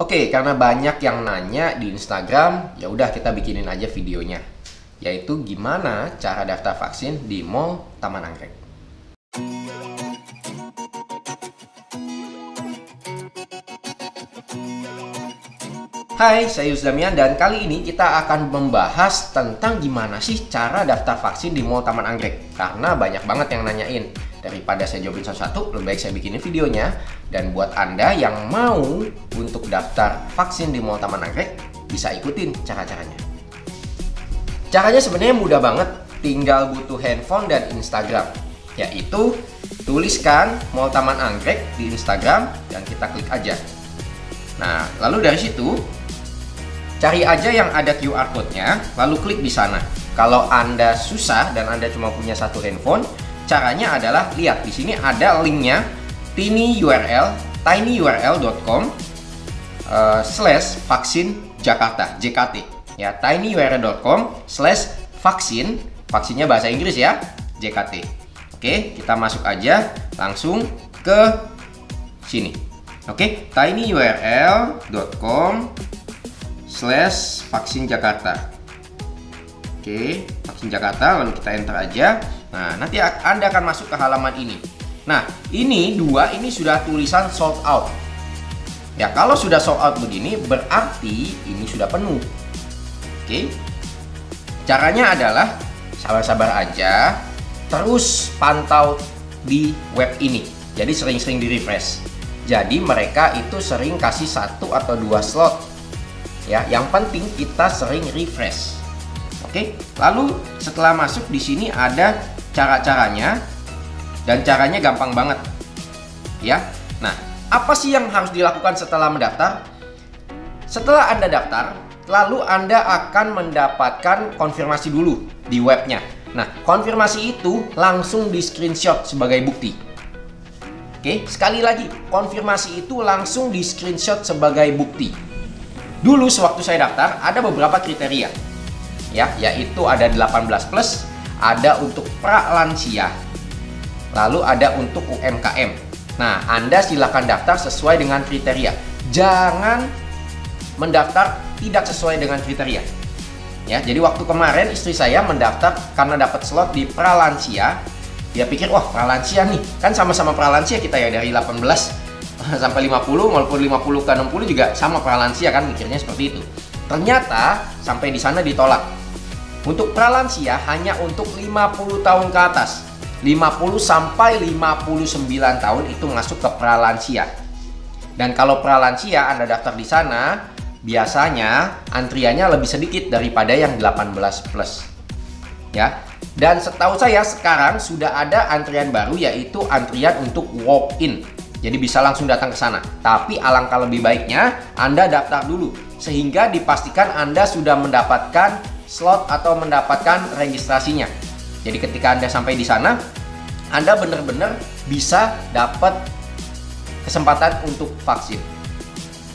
Oke, karena banyak yang nanya di Instagram, ya udah kita bikinin aja videonya, yaitu gimana cara daftar vaksin di Mall Taman Anggrek. Hai, saya Yus Damian dan kali ini kita akan membahas tentang gimana sih cara daftar vaksin di Mall Taman Anggrek. Karena banyak banget yang nanyain. Daripada saya jawabin satu-satu, lebih baik saya bikinin videonya. Dan buat Anda yang mau untuk daftar vaksin di Mall Taman Anggrek, bisa ikutin cara-caranya. Caranya sebenarnya mudah banget, tinggal butuh handphone dan Instagram. Yaitu, tuliskan Mall Taman Anggrek di Instagram dan kita klik aja. Nah, lalu dari situ, cari aja yang ada QR code-nya, lalu klik di sana. Kalau Anda susah dan Anda cuma punya satu handphone, caranya adalah lihat di sini ada linknya tinyurl.com /vaksin Jakarta JKT ya, tinyurl.com/vaksin, vaksinnya bahasa Inggris ya, JKT. Oke, kita masuk aja langsung ke sini. Oke, tinyurl.com/vaksin Jakarta. Oke, vaksin Jakarta, lalu kita enter aja. Nah, nanti Anda akan masuk ke halaman ini. Nah, ini sudah tulisan sold out. Ya, kalau sudah sold out begini, berarti ini sudah penuh. Oke. Caranya adalah sabar-sabar aja, terus pantau di web ini. Jadi sering-sering di-refresh. Jadi mereka itu sering kasih 1 atau 2 slot. Ya, yang penting kita sering refresh. Oke, lalu setelah masuk di sini ada cara-caranya dan caranya gampang banget. Ya. Nah, apa sih yang harus dilakukan setelah mendaftar? Setelah Anda daftar, lalu Anda akan mendapatkan konfirmasi dulu di webnya. Nah, konfirmasi itu langsung di screenshot sebagai bukti. Oke, sekali lagi, konfirmasi itu langsung di screenshot sebagai bukti. Dulu sewaktu saya daftar, ada beberapa kriteria. Ya, yaitu ada 18+, ada untuk pra-lansia, lalu ada untuk UMKM. Nah, Anda silakan daftar sesuai dengan kriteria. Jangan mendaftar tidak sesuai dengan kriteria. Ya, jadi waktu kemarin istri saya mendaftar karena dapat slot di pra-lansia. Dia pikir, wah pra-lansia nih, kan sama-sama pra-lansia kita ya, dari 18 sampai 50, walaupun 50 ke 60 juga sama pra-lansia kan, mikirnya seperti itu. Ternyata sampai di sana ditolak. Untuk pra-lansia hanya untuk 50 tahun ke atas. 50 sampai 59 tahun itu masuk ke pra-lansia. Dan kalau pra-lansia Anda daftar di sana, biasanya antriannya lebih sedikit daripada yang 18+. Ya. Dan setahu saya sekarang sudah ada antrian baru, yaitu antrian untuk walk-in. Jadi bisa langsung datang ke sana. Tapi alangkah lebih baiknya Anda daftar dulu sehingga dipastikan Anda sudah mendapatkan slot atau mendapatkan registrasinya. Jadi ketika Anda sampai di sana, Anda benar-benar bisa dapat kesempatan untuk vaksin.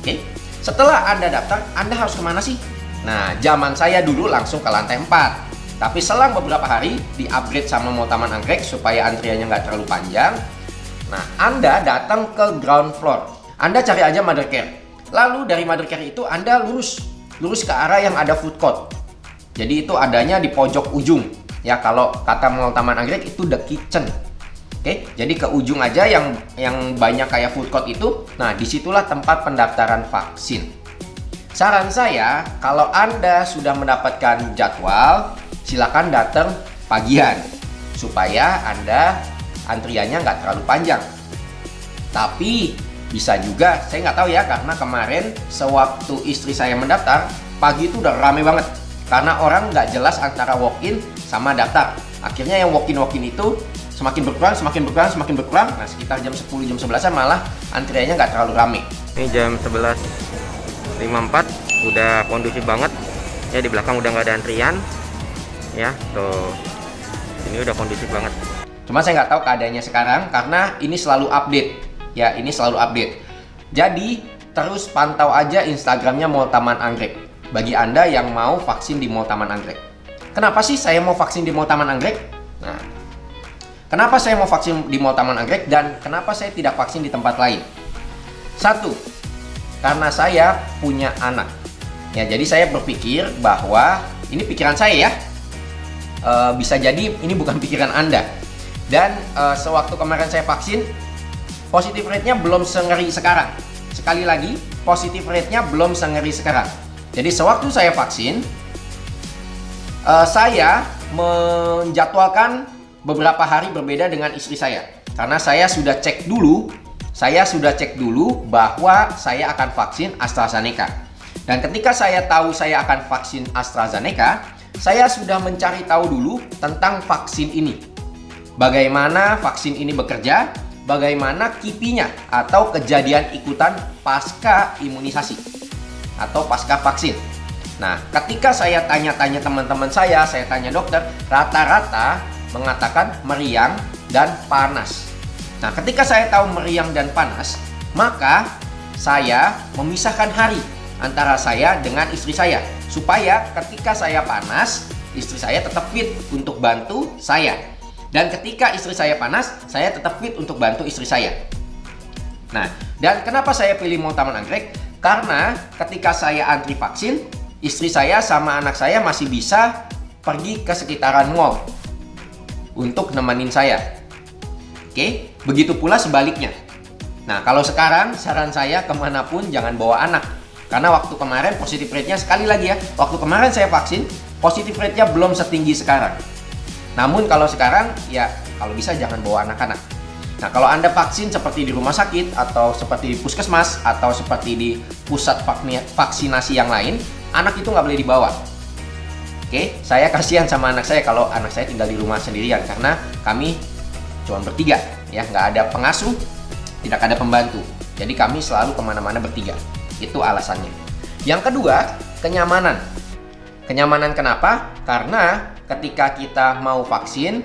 Oke. Setelah Anda daftar, Anda harus kemana sih? Nah, zaman saya dulu langsung ke lantai 4. Tapi selang beberapa hari di-upgrade sama Mall Taman Anggrek supaya antriannya nggak terlalu panjang. Nah, Anda datang ke ground floor. Anda cari aja Mother Care. Lalu dari Mother Care itu Anda lurus ke arah yang ada food court. Jadi itu adanya di pojok ujung. Ya, kalau kata Mall Taman Anggrek itu the kitchen. Oke, jadi ke ujung aja yang banyak kayak food court itu. Nah, disitulah tempat pendaftaran vaksin. Saran saya, kalau Anda sudah mendapatkan jadwal, silakan datang pagian supaya Anda antriannya nggak terlalu panjang. Tapi bisa juga, saya nggak tahu ya, karena kemarin sewaktu istri saya mendaftar, pagi itu udah rame banget karena orang nggak jelas antara walk-in sama daftar. Akhirnya yang walk-in itu semakin berkurang. Nah, sekitar jam 10, jam 11-an malah antriannya nggak terlalu rame. Ini jam 11.54, udah kondusif banget ya, di belakang udah nggak ada antrian ya, tuh ini udah kondusif banget. Cuma saya nggak tahu keadaannya sekarang karena ini selalu update ya, ini selalu update. Jadi terus pantau aja Instagramnya Mall Taman Anggrek bagi Anda yang mau vaksin di Mall Taman Anggrek. Kenapa sih saya mau vaksin di Mall Taman Anggrek? Nah, kenapa saya mau vaksin di Mall Taman Anggrek dan kenapa saya tidak vaksin di tempat lain? Satu, karena saya punya anak. Ya, jadi saya berpikir bahwa ini pikiran saya ya. Bisa jadi ini bukan pikiran Anda. Dan sewaktu kemarin saya vaksin, positif rate-nya belum sengeri sekarang. Sekali lagi, positif rate-nya belum sengeri sekarang. Jadi sewaktu saya vaksin, saya menjadwalkan beberapa hari berbeda dengan istri saya. Karena saya sudah cek dulu bahwa saya akan vaksin AstraZeneca. Dan ketika saya tahu saya akan vaksin AstraZeneca, saya sudah mencari tahu dulu tentang vaksin ini. Bagaimana vaksin ini bekerja, bagaimana kipinya atau kejadian ikutan pasca imunisasi atau pasca vaksin. Nah, ketika saya tanya-tanya teman-teman saya tanya dokter, rata-rata mengatakan meriang dan panas. Nah, ketika saya tahu meriang dan panas, maka saya memisahkan hari antara saya dengan istri saya, supaya ketika saya panas, istri saya tetap fit untuk bantu saya. Dan ketika istri saya panas, saya tetap fit untuk bantu istri saya. Nah, dan kenapa saya pilih Mall Taman Anggrek? Karena ketika saya antri vaksin, istri saya sama anak saya masih bisa pergi ke sekitaran mall untuk nemenin saya. Oke, begitu pula sebaliknya. Nah, kalau sekarang saran saya kemanapun jangan bawa anak. Karena waktu kemarin positif rate-nya, sekali lagi ya, waktu kemarin saya vaksin, positif rate-nya belum setinggi sekarang. Namun kalau sekarang, ya kalau bisa jangan bawa anak-anak. Nah, kalau Anda vaksin seperti di rumah sakit, atau seperti di puskesmas, atau seperti di pusat vaksinasi yang lain, anak itu nggak boleh dibawa. Oke, saya kasihan sama anak saya kalau anak saya tinggal di rumah sendirian, karena kami cuma bertiga, ya nggak ada pengasuh, tidak ada pembantu. Jadi kami selalu kemana-mana bertiga. Itu alasannya. Yang kedua, kenyamanan. Kenyamanan kenapa? Karena ketika kita mau vaksin,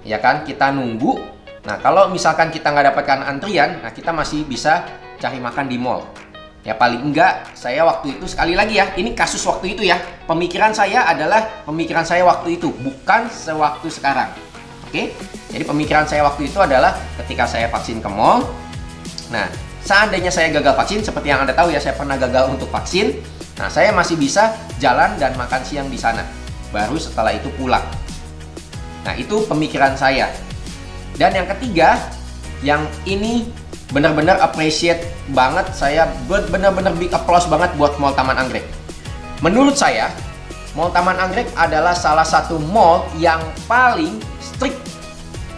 ya kan, kita nunggu. Nah, kalau misalkan kita nggak dapatkan antrian, nah kita masih bisa cari makan di mall. Ya paling enggak, saya waktu itu, sekali lagi ya, ini kasus waktu itu ya. Pemikiran saya adalah pemikiran saya waktu itu, bukan sewaktu sekarang. Oke? Jadi pemikiran saya waktu itu adalah ketika saya vaksin ke mall. Nah, seandainya saya gagal vaksin, seperti yang Anda tahu ya, saya pernah gagal untuk vaksin. Nah, saya masih bisa jalan dan makan siang di sana. Baru setelah itu pulang. Nah, itu pemikiran saya. Dan yang ketiga, yang ini benar-benar appreciate banget, saya benar-benar big applause banget buat Mall Taman Anggrek. Menurut saya, Mall Taman Anggrek adalah salah satu mall yang paling strict.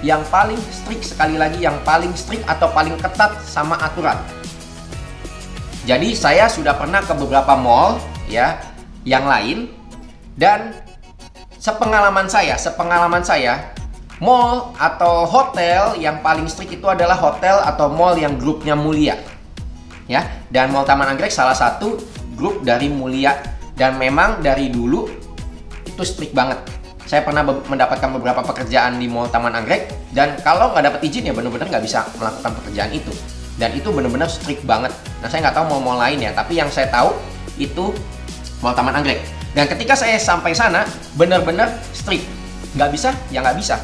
Yang paling strict, sekali lagi, yang paling strict atau paling ketat sama aturan. Jadi saya sudah pernah ke beberapa mall ya yang lain, dan sepengalaman saya, mall atau hotel yang paling strict itu adalah hotel atau mall yang grupnya Mulia. Ya, dan Mall Taman Anggrek salah satu grup dari Mulia, dan memang dari dulu itu strict banget. Saya pernah mendapatkan beberapa pekerjaan di Mall Taman Anggrek, dan kalau nggak dapat izin ya benar-benar nggak bisa melakukan pekerjaan itu. Dan itu benar-benar strict banget. Nah, saya nggak tahu mall-mall lain ya, tapi yang saya tahu itu Mall Taman Anggrek. Dan ketika saya sampai sana, benar-benar strict. Nggak bisa, ya nggak bisa.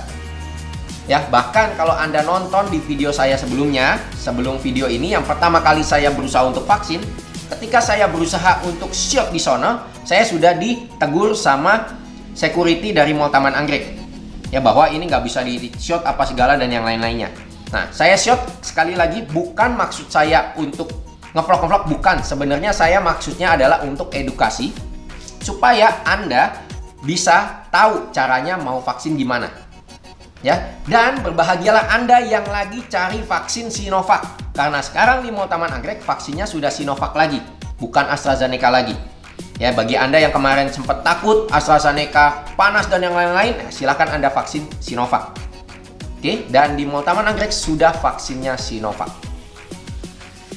Ya, bahkan kalau Anda nonton di video saya sebelumnya, sebelum video ini, yang pertama kali saya berusaha untuk vaksin, ketika saya berusaha untuk shot di sana, saya sudah ditegur sama security dari Mall Taman Anggrek. Ya, bahwa ini nggak bisa di shot apa segala dan yang lain-lainnya. Nah, saya shot sekali lagi bukan maksud saya untuk ngevlog-ngevlog, bukan. Sebenarnya saya maksudnya adalah untuk edukasi supaya Anda bisa tahu caranya mau vaksin gimana. Ya, dan berbahagialah Anda yang lagi cari vaksin Sinovac, karena sekarang di Mall Taman Anggrek vaksinnya sudah Sinovac lagi, bukan AstraZeneca lagi. Ya, bagi Anda yang kemarin sempat takut AstraZeneca panas dan yang lain-lain, silakan Anda vaksin Sinovac. Oke, dan di Mall Taman Anggrek sudah vaksinnya Sinovac.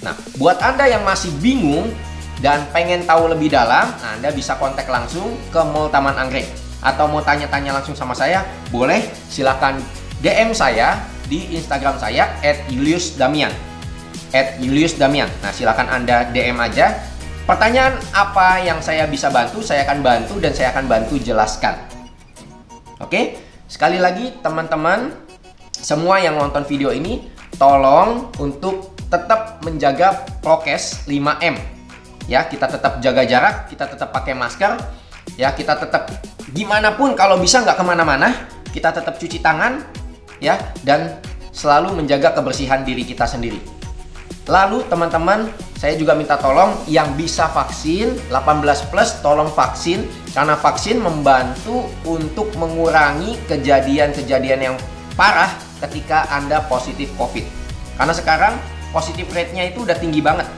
Nah, buat Anda yang masih bingung dan pengen tahu lebih dalam, nah Anda bisa kontak langsung ke Mall Taman Anggrek. Atau mau tanya-tanya langsung sama saya, boleh silakan DM saya di Instagram saya @juliusdamian. @juliusdamian. Nah, silakan Anda DM aja. Pertanyaan apa yang saya bisa bantu, saya akan bantu dan saya akan bantu jelaskan. Oke, sekali lagi teman-teman, semua yang nonton video ini, tolong untuk tetap menjaga prokes 5M. Ya, kita tetap jaga jarak, kita tetap pakai masker, ya, kita tetap gimana pun kalau bisa nggak kemana-mana, kita tetap cuci tangan, ya, dan selalu menjaga kebersihan diri kita sendiri. Lalu teman-teman, saya juga minta tolong yang bisa vaksin 18+ tolong vaksin, karena vaksin membantu untuk mengurangi kejadian-kejadian yang parah ketika Anda positif COVID. Karena sekarang positif rate-nya itu udah tinggi banget,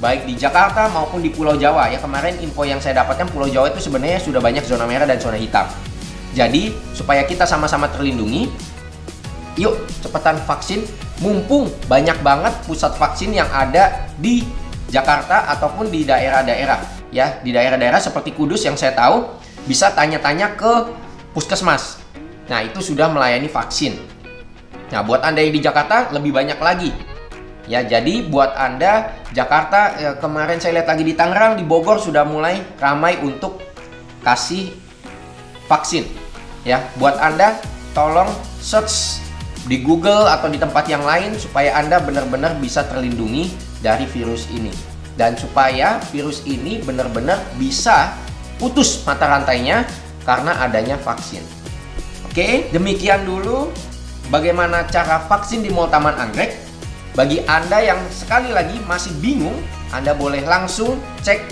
baik di Jakarta maupun di Pulau Jawa. Ya, kemarin info yang saya dapatkan Pulau Jawa itu sebenarnya sudah banyak zona merah dan zona hitam. Jadi supaya kita sama-sama terlindungi, yuk cepetan vaksin, mumpung banyak banget pusat vaksin yang ada di Jakarta ataupun di daerah-daerah. Ya, di daerah-daerah seperti Kudus yang saya tahu, bisa tanya-tanya ke puskesmas. Nah, itu sudah melayani vaksin. Nah, buat Anda yang di Jakarta lebih banyak lagi. Ya, jadi buat Anda Jakarta, kemarin saya lihat lagi di Tangerang, di Bogor sudah mulai ramai untuk kasih vaksin. Ya, buat Anda tolong search di Google atau di tempat yang lain supaya Anda benar-benar bisa terlindungi dari virus ini, dan supaya virus ini benar-benar bisa putus mata rantainya karena adanya vaksin. Oke, demikian dulu bagaimana cara vaksin di Mall Taman Anggrek. Bagi Anda yang sekali lagi masih bingung, Anda boleh langsung cek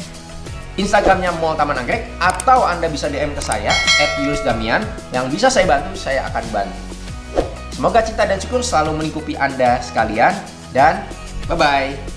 Instagramnya Mall Taman Anggrek, atau Anda bisa DM ke saya @yuliusdamian. Yang bisa saya bantu, saya akan bantu. Semoga cinta dan syukur selalu melingkupi Anda sekalian, dan bye-bye.